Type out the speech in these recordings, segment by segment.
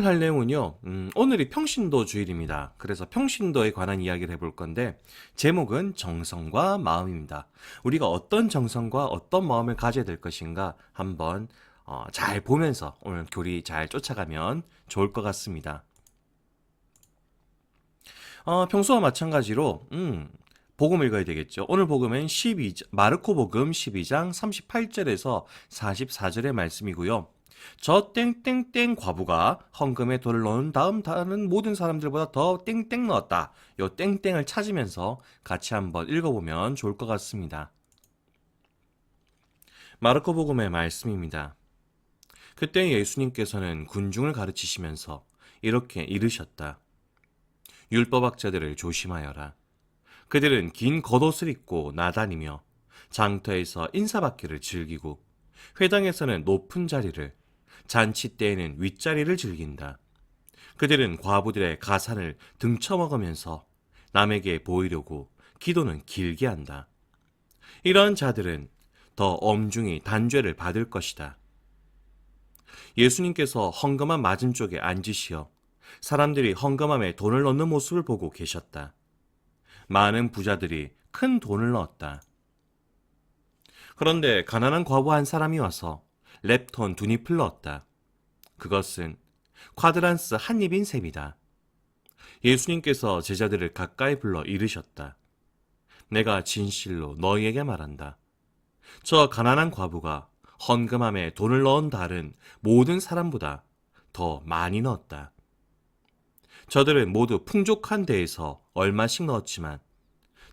할 내용은요, 오늘이 평신도 주일입니다. 그래서 평신도에 관한 이야기를 해볼 건데, 제목은 정성과 마음입니다. 우리가 어떤 정성과 어떤 마음을 가져야 될 것인가 한번 잘 보면서 오늘 교리 잘 쫓아가면 좋을 것 같습니다. 평소와 마찬가지로, 복음 읽어야 되겠죠. 오늘 복음은 마르코 복음 12장 38절에서 44절의 말씀이고요. 저 땡땡땡 과부가 헌금에 돈을 넣은 다음 다른 모든 사람들보다 더 땡땡 넣었다. 요 땡땡을 찾으면서 같이 한번 읽어보면 좋을 것 같습니다. 마르코 복음의 말씀입니다. 그때 예수님께서는 군중을 가르치시면서 이렇게 이르셨다. 율법학자들을 조심하여라. 그들은 긴 겉옷을 입고 나다니며 장터에서 인사받기를 즐기고 회당에서는 높은 자리를, 잔치 때에는 윗자리를 즐긴다. 그들은 과부들의 가산을 등쳐먹으면서 남에게 보이려고 기도는 길게 한다. 이러한 자들은 더 엄중히 단죄를 받을 것이다. 예수님께서 헌금함 맞은쪽에 앉으시어 사람들이 헌금함에 돈을 넣는 모습을 보고 계셨다. 많은 부자들이 큰 돈을 넣었다. 그런데 가난한 과부 한 사람이 와서 렙톤 2잎을 넣었다. 그것은 쿼드란스 한 입인 셈이다. 예수님께서 제자들을 가까이 불러 이르셨다. 내가 진실로 너희에게 말한다. 저 가난한 과부가 헌금함에 돈을 넣은 다른 모든 사람보다 더 많이 넣었다. 저들은 모두 풍족한 데에서 얼마씩 넣었지만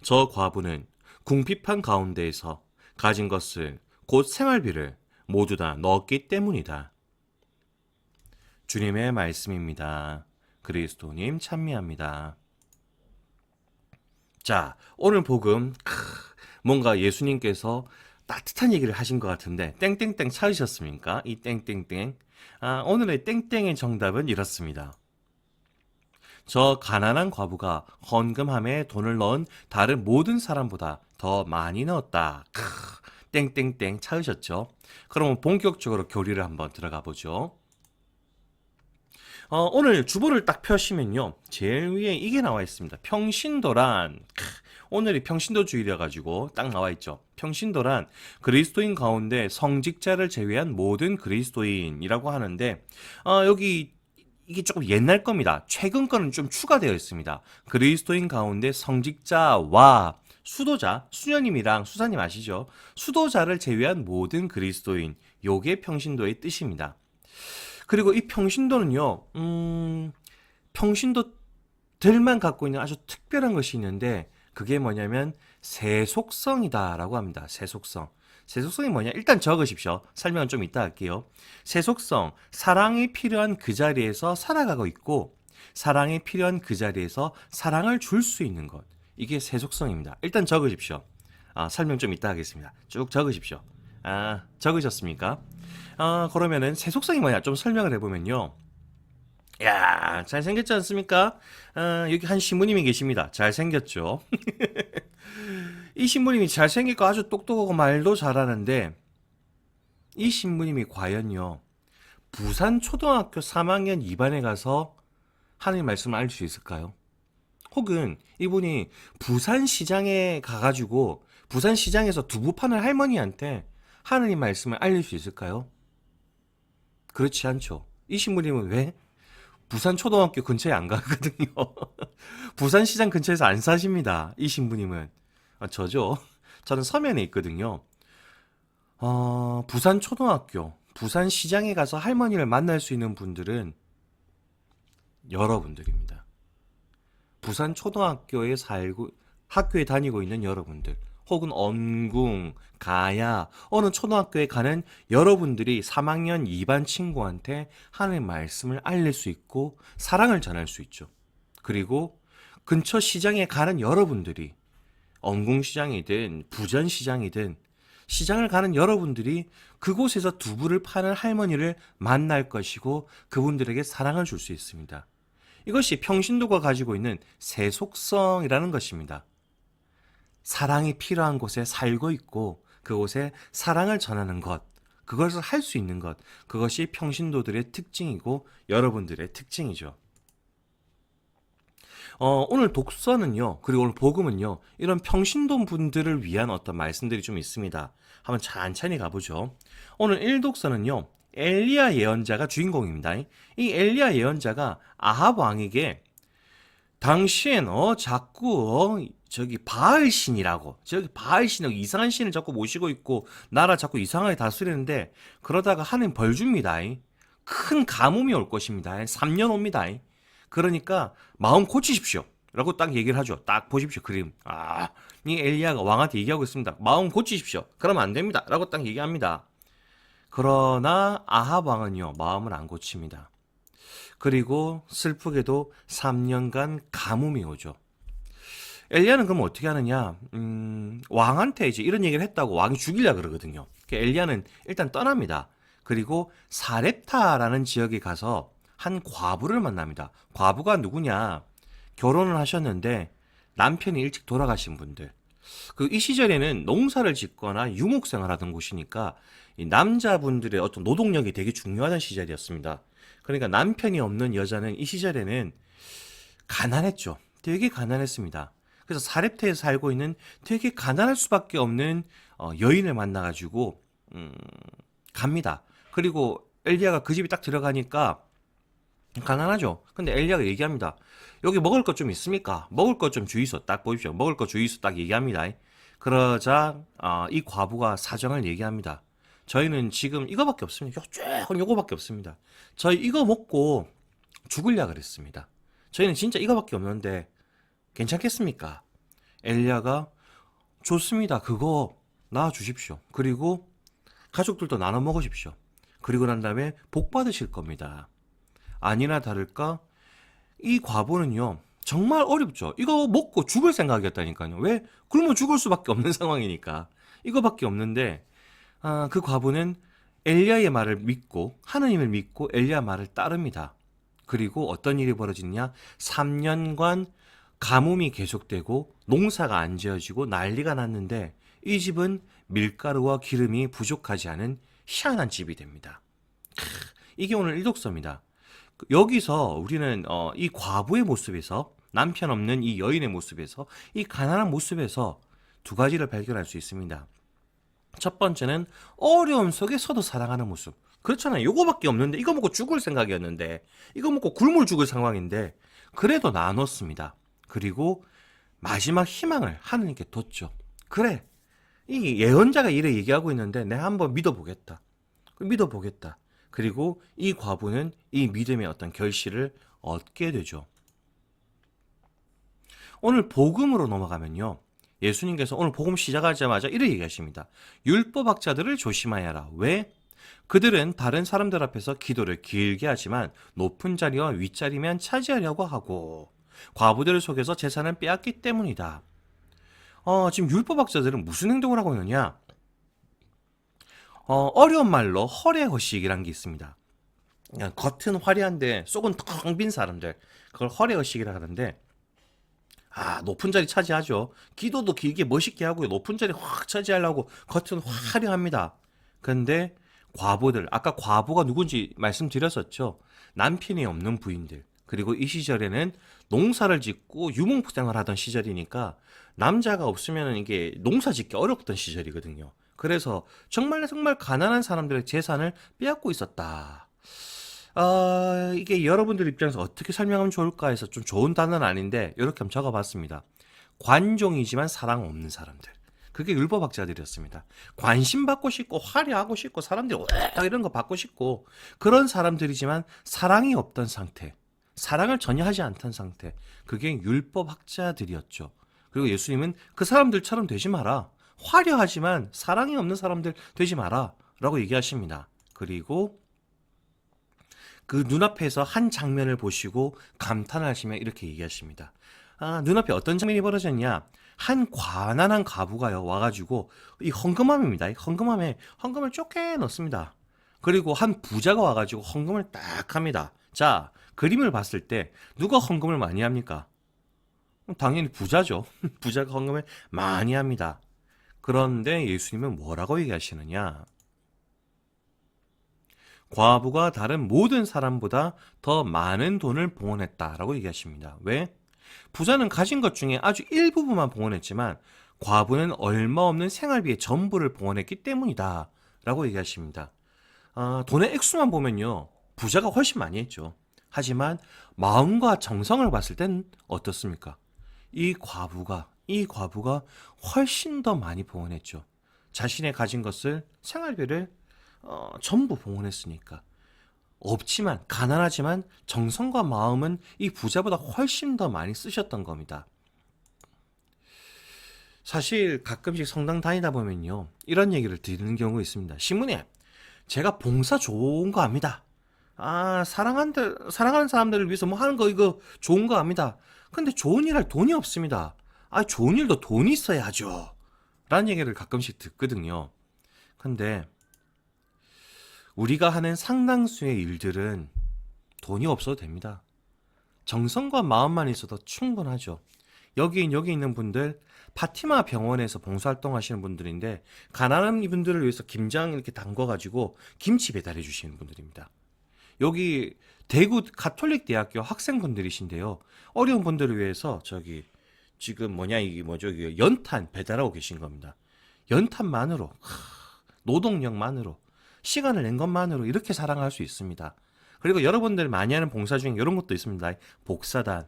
저 과부는 궁핍한 가운데에서 가진 것을 곧 생활비를 모두 다 넣었기 때문이다. 주님의 말씀입니다. 그리스도님 찬미합니다. 자, 오늘 복음 뭔가 예수님께서 따뜻한 얘기를 하신 것 같은데 땡땡땡 찾으셨습니까? 이 땡땡땡. 오늘의 땡땡의 정답은 이렇습니다. 저 가난한 과부가 헌금함에 돈을 넣은 다른 모든 사람보다 더 많이 넣었다. 땡땡땡 찾으셨죠? 그러면 본격적으로 교리를 한번 들어가 보죠. 오늘 주보를 딱 펴시면요. 제일 위에 이게 나와 있습니다. 평신도란, 오늘이 평신도 주일이어가지고 딱 나와 있죠. 평신도란 그리스도인 가운데 성직자를 제외한 모든 그리스도인이라고 하는데, 여기 이게 조금 옛날 겁니다. 최근 거는 좀 추가되어 있습니다. 그리스도인 가운데 성직자와 수도자, 수녀님이랑 수사님 아시죠? 수도자를 제외한 모든 그리스도인, 요게 평신도의 뜻입니다. 그리고 이 평신도는요, 평신도들만 갖고 있는 아주 특별한 것이 있는데, 그게 뭐냐면, 세속성이다라고 합니다. 세속성. 세속성이 뭐냐? 일단 적으십시오. 설명은 좀 이따 할게요. 세속성, 사랑이 필요한 그 자리에서 살아가고 있고, 사랑이 필요한 그 자리에서 사랑을 줄 수 있는 것. 이게 세속성입니다. 일단 적으십시오. 설명 좀 이따 하겠습니다. 쭉 적으십시오. 적으셨습니까? 그러면은 세속성이 뭐냐? 좀 설명을 해보면요. 야, 잘생겼지 않습니까? 여기 한 신부님이 계십니다. 잘생겼죠? 이 신부님이 잘생기고 아주 똑똑하고 말도 잘하는데, 이 신부님이 과연요, 부산 초등학교 3학년 2반에 가서 하나님 말씀을 알 수 있을까요? 혹은 이분이 부산시장에 가가지고 부산시장에서 두부 파는 할머니한테 하나님 말씀을 알릴 수 있을까요? 그렇지 않죠. 이 신부님은 왜? 부산 초등학교 근처에 안 가거든요. 부산시장 근처에서 안 사십니다. 이 신부님은. 저죠. 저는 서면에 있거든요. 부산 초등학교, 부산 시장에 가서 할머니를 만날 수 있는 분들은 여러분들입니다. 부산 초등학교에 학교에 다니고 있는 여러분들, 혹은 언궁, 가야, 어느 초등학교에 가는 여러분들이 3학년 2반 친구한테 하나님의 말씀을 알릴 수 있고 사랑을 전할 수 있죠. 그리고 근처 시장에 가는 여러분들이 언궁시장이든 부전시장이든 시장을 가는 여러분들이 그곳에서 두부를 파는 할머니를 만날 것이고 그분들에게 사랑을 줄 수 있습니다. 이것이 평신도가 가지고 있는 세속성이라는 것입니다. 사랑이 필요한 곳에 살고 있고 그곳에 사랑을 전하는 것. 그것을 할 수 있는 것, 그것이 평신도들의 특징이고 여러분들의 특징이죠. 오늘 독서는요, 그리고 오늘 복음은요, 이런 평신도 분들을 위한 어떤 말씀들이 좀 있습니다. 한번 찬찬히 가보죠. 오늘 1독서는요, 엘리야 예언자가 주인공입니다. 이 엘리야 예언자가 아합 왕에게 당신 자꾸 저기 바알 신이라고 저기 바알 신이라고 이상한 신을 자꾸 모시고 있고 나라 자꾸 이상하게 다스리는데 그러다가 하나님 벌 줍니다. 큰 가뭄이 올 것입니다. 3년 옵니다. 그러니까 마음 고치십시오. 라고 딱 얘기를 하죠. 딱 보십시오. 그림. 이 엘리야가 왕한테 얘기하고 있습니다. 마음 고치십시오. 그러면 안 됩니다. 라고 딱 얘기합니다. 그러나 아합 왕은요, 마음을 안 고칩니다. 그리고 슬프게도 3년간 가뭄이 오죠. 엘리야는 그럼 어떻게 하느냐? 왕한테 이제 이런 얘기를 했다고 왕이 죽이려 그러거든요. 엘리야는 일단 떠납니다. 그리고 사렙타라는 지역에 가서 한 과부를 만납니다. 과부가 누구냐? 결혼을 하셨는데 남편이 일찍 돌아가신 분들. 이 시절에는 농사를 짓거나 유목생활하던 곳이니까 이 남자분들의 어떤 노동력이 되게 중요하던 시절이었습니다. 그러니까 남편이 없는 여자는 이 시절에는 가난했죠. 되게 가난했습니다. 그래서 사렙테에 살고 있는 되게 가난할 수밖에 없는 여인을 만나가지고 갑니다. 그리고 엘리야가 그 집에 딱 들어가니까 가난하죠. 근데 엘리야가 얘기합니다. 여기 먹을 것 좀 있습니까? 먹을 것 좀 주이소. 딱 보십시오. 먹을 것 주이소. 딱 얘기합니다. 그러자 이 과부가 사정을 얘기합니다. 저희는 지금 이거밖에 없습니다. 요거밖에 없습니다. 저희 이거 먹고 죽으려 그랬습니다. 저희는 진짜 이거밖에 없는데 괜찮겠습니까? 엘리야가 좋습니다. 그거 놔 주십시오. 그리고 가족들도 나눠 먹으십시오. 그리고 난 다음에 복 받으실 겁니다. 아니나 다를까 이 과부는요, 정말 어렵죠. 이거 먹고 죽을 생각이었다니까요. 왜? 굶어 죽을 수밖에 없는 상황이니까. 이거밖에 없는데 그 과부는 엘리야의 말을 믿고 하느님을 믿고 엘리야 말을 따릅니다. 그리고 어떤 일이 벌어지냐? 3년간 가뭄이 계속되고 농사가 안 지어지고 난리가 났는데 이 집은 밀가루와 기름이 부족하지 않은 희한한 집이 됩니다. 이게 오늘 1독서입니다. 여기서 우리는 이 과부의 모습에서 남편 없는 이 여인의 모습에서 이 가난한 모습에서 두 가지를 발견할 수 있습니다. 첫 번째는 어려움 속에서도 사랑하는 모습. 그렇잖아요. 요거밖에 없는데 이거 먹고 죽을 생각이었는데 이거 먹고 굶을 죽을 상황인데 그래도 나눴습니다. 그리고 마지막 희망을 하느님께 뒀죠. 그래. 이 예언자가 이래 얘기하고 있는데 내가 한번 믿어보겠다. 믿어보겠다. 그리고 이 과부는 이 믿음의 어떤 결실을 얻게 되죠. 오늘 복음으로 넘어가면요. 예수님께서 오늘 복음 시작하자마자 이렇게 얘기하십니다. 율법학자들을 조심하여라. 하라. 왜? 그들은 다른 사람들 앞에서 기도를 길게 하지만 높은 자리와 윗자리만 차지하려고 하고 과부들을 속여서 재산을 빼앗기 때문이다. 지금 율법학자들은 무슨 행동을 하고 있느냐? 어려운 말로 허례허식이라는 게 있습니다. 그냥 겉은 화려한데 속은 텅 빈 사람들, 그걸 허례허식이라 하는데 높은 자리 차지하죠. 기도도 길게 멋있게 하고요. 높은 자리 확 차지하려고 겉은 화려합니다. 근데 과부들, 아까 과부가 누군지 말씀드렸었죠. 남편이 없는 부인들. 그리고 이 시절에는 농사를 짓고 유목생활 하던 시절이니까 남자가 없으면 이게 농사 짓기 어렵던 시절이거든요. 그래서 정말 가난한 사람들의 재산을 빼앗고 있었다. 이게 여러분들 입장에서 어떻게 설명하면 좋을까 해서 좀 좋은 단어는 아닌데 이렇게 한번 적어봤습니다. 관종이지만 사랑 없는 사람들. 그게 율법학자들이었습니다. 관심 받고 싶고 화려하고 싶고 사람들이 딱 이런 거 받고 싶고 그런 사람들이지만 사랑이 없던 상태. 사랑을 전혀 하지 않던 상태. 그게 율법학자들이었죠. 그리고 예수님은 그 사람들처럼 되지 마라. 화려하지만 사랑이 없는 사람들 되지 마라. 라고 얘기하십니다. 그리고 그 눈앞에서 한 장면을 보시고 감탄하시며 이렇게 얘기하십니다. 눈앞에 어떤 장면이 벌어졌냐? 한 가난한 과부가요 와가지고 이 헌금함입니다. 이 헌금함에 헌금을 쫓게 넣습니다. 그리고 한 부자가 와가지고 헌금을 딱 합니다. 자, 그림을 봤을 때 누가 헌금을 많이 합니까? 당연히 부자죠. 부자가 헌금을 많이 합니다. 그런데 예수님은 뭐라고 얘기하시느냐? 과부가 다른 모든 사람보다 더 많은 돈을 봉헌했다라고 얘기하십니다. 왜? 부자는 가진 것 중에 아주 일부분만 봉헌했지만 과부는 얼마 없는 생활비의 전부를 봉헌했기 때문이다 라고 얘기하십니다. 돈의 액수만 보면요, 부자가 훨씬 많이 했죠. 하지만 마음과 정성을 봤을 땐 어떻습니까? 이 과부가 훨씬 더 많이 봉헌했죠. 자신의 가진 것을, 생활비를 전부 봉헌했으니까. 없지만, 가난하지만 정성과 마음은 이 부자보다 훨씬 더 많이 쓰셨던 겁니다. 사실 가끔씩 성당 다니다 보면요, 이런 얘기를 듣는 경우가 있습니다. 신부님, 제가 봉사 좋은 거 압니다. 사랑하는 사람들을 위해서 뭐 하는 거 이거 좋은 거 압니다. 근데 좋은 일 할 돈이 없습니다. 좋은 일도 돈이 있어야 하죠. 라는 얘기를 가끔씩 듣거든요. 근데 우리가 하는 상당수의 일들은 돈이 없어도 됩니다. 정성과 마음만 있어도 충분하죠. 여기 있는 분들, 파티마 병원에서 봉사활동 하시는 분들인데, 가난한 분들을 위해서 김장 이렇게 담궈가지고 김치 배달해 주시는 분들입니다. 여기 대구 가톨릭 대학교 학생분들이신데요. 어려운 분들을 위해서 지금 이게 연탄 배달하고 계신 겁니다. 연탄만으로, 노동력만으로, 시간을 낸 것만으로 이렇게 사랑할 수 있습니다. 그리고 여러분들 많이 하는 봉사 중에 이런 것도 있습니다. 복사단.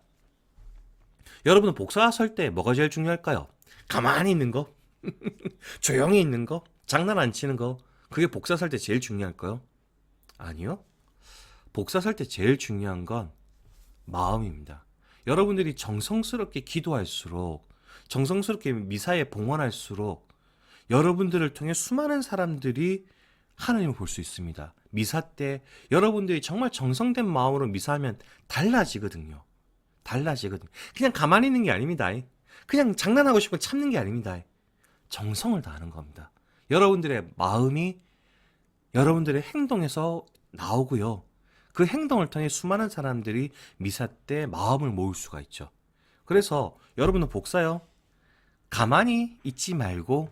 여러분은 복사 설 때 뭐가 제일 중요할까요? 가만히 있는 거? 조용히 있는 거? 장난 안 치는 거? 그게 복사 설 때 제일 중요할까요? 아니요. 복사 설 때 제일 중요한 건 마음입니다. 여러분들이 정성스럽게 기도할수록, 정성스럽게 미사에 봉헌할수록 여러분들을 통해 수많은 사람들이 하나님을 볼 수 있습니다. 미사 때 여러분들이 정말 정성된 마음으로 미사하면 달라지거든요. 그냥 가만히 있는 게 아닙니다. 그냥 장난하고 싶으면 참는 게 아닙니다. 정성을 다하는 겁니다. 여러분들의 마음이 여러분들의 행동에서 나오고요. 그 행동을 통해 수많은 사람들이 미사 때 마음을 모을 수가 있죠. 그래서 여러분은 복사요. 가만히 있지 말고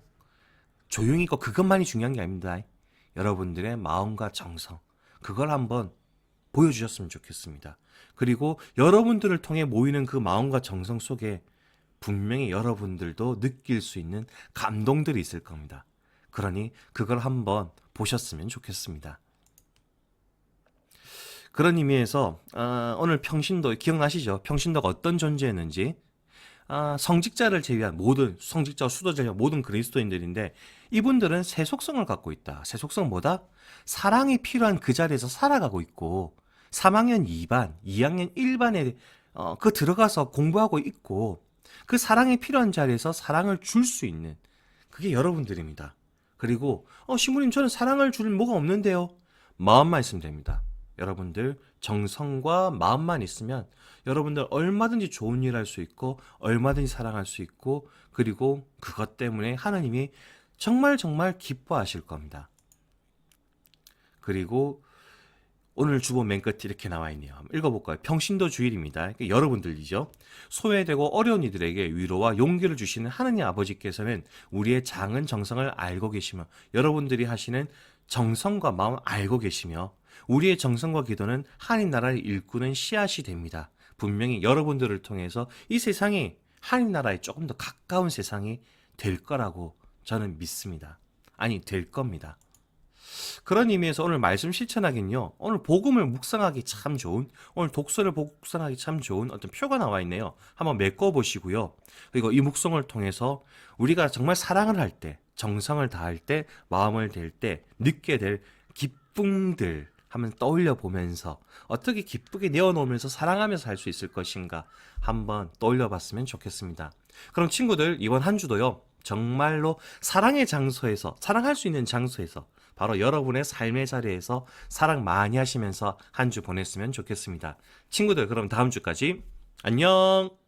조용히 있고 그것만이 중요한 게 아닙니다. 여러분들의 마음과 정성, 그걸 한번 보여주셨으면 좋겠습니다. 그리고 여러분들을 통해 모이는 그 마음과 정성 속에 분명히 여러분들도 느낄 수 있는 감동들이 있을 겁니다. 그러니 그걸 한번 보셨으면 좋겠습니다. 그런 의미에서 오늘 평신도 기억나시죠? 평신도가 어떤 존재였는지. 성직자를 제외한 모든 성직자와 수도자를 제외한 모든 그리스도인들인데, 이분들은 세 속성을 갖고 있다. 세 속성은 뭐다? 사랑이 필요한 그 자리에서 살아가고 있고, 3학년 2반, 2학년 1반에 들어가서 공부하고 있고, 그 사랑이 필요한 자리에서 사랑을 줄 수 있는, 그게 여러분들입니다. 그리고 신부님, 저는 사랑을 줄 뭐가 없는데요. 마음만 있으면 됩니다. 여러분들 정성과 마음만 있으면 여러분들 얼마든지 좋은 일 할 수 있고, 얼마든지 사랑할 수 있고, 그리고 그것 때문에 하나님이 정말 기뻐하실 겁니다. 그리고 오늘 주보 맨 끝에 이렇게 나와 있네요. 한번 읽어볼까요? 평신도 주일입니다. 여러분들이죠. 소외되고 어려운 이들에게 위로와 용기를 주시는 하느님 아버지께서는 우리의 작은 정성을 알고 계시며, 여러분들이 하시는 정성과 마음을 알고 계시며, 우리의 정성과 기도는 하나님 나라를 일구는 씨앗이 됩니다. 분명히 여러분들을 통해서 이 세상이 하나님 나라에 조금 더 가까운 세상이 될 거라고 저는 믿습니다. 될 겁니다. 그런 의미에서 오늘 말씀 실천하긴요, 오늘 복음을 묵상하기 참 좋은, 오늘 독서를 묵상하기 참 좋은 어떤 표가 나와 있네요. 한번 메꿔보시고요. 그리고 이 묵상을 통해서 우리가 정말 사랑을 할 때, 정성을 다할 때, 마음을 댈 때 느끼게 될 기쁨들 한번 떠올려 보면서 어떻게 기쁘게 내어놓으면서 사랑하면서 살 수 있을 것인가 한번 떠올려 봤으면 좋겠습니다. 그럼 친구들, 이번 한 주도요, 정말로 사랑의 장소에서, 사랑할 수 있는 장소에서, 바로 여러분의 삶의 자리에서 사랑 많이 하시면서 한 주 보냈으면 좋겠습니다. 친구들, 그럼 다음 주까지 안녕!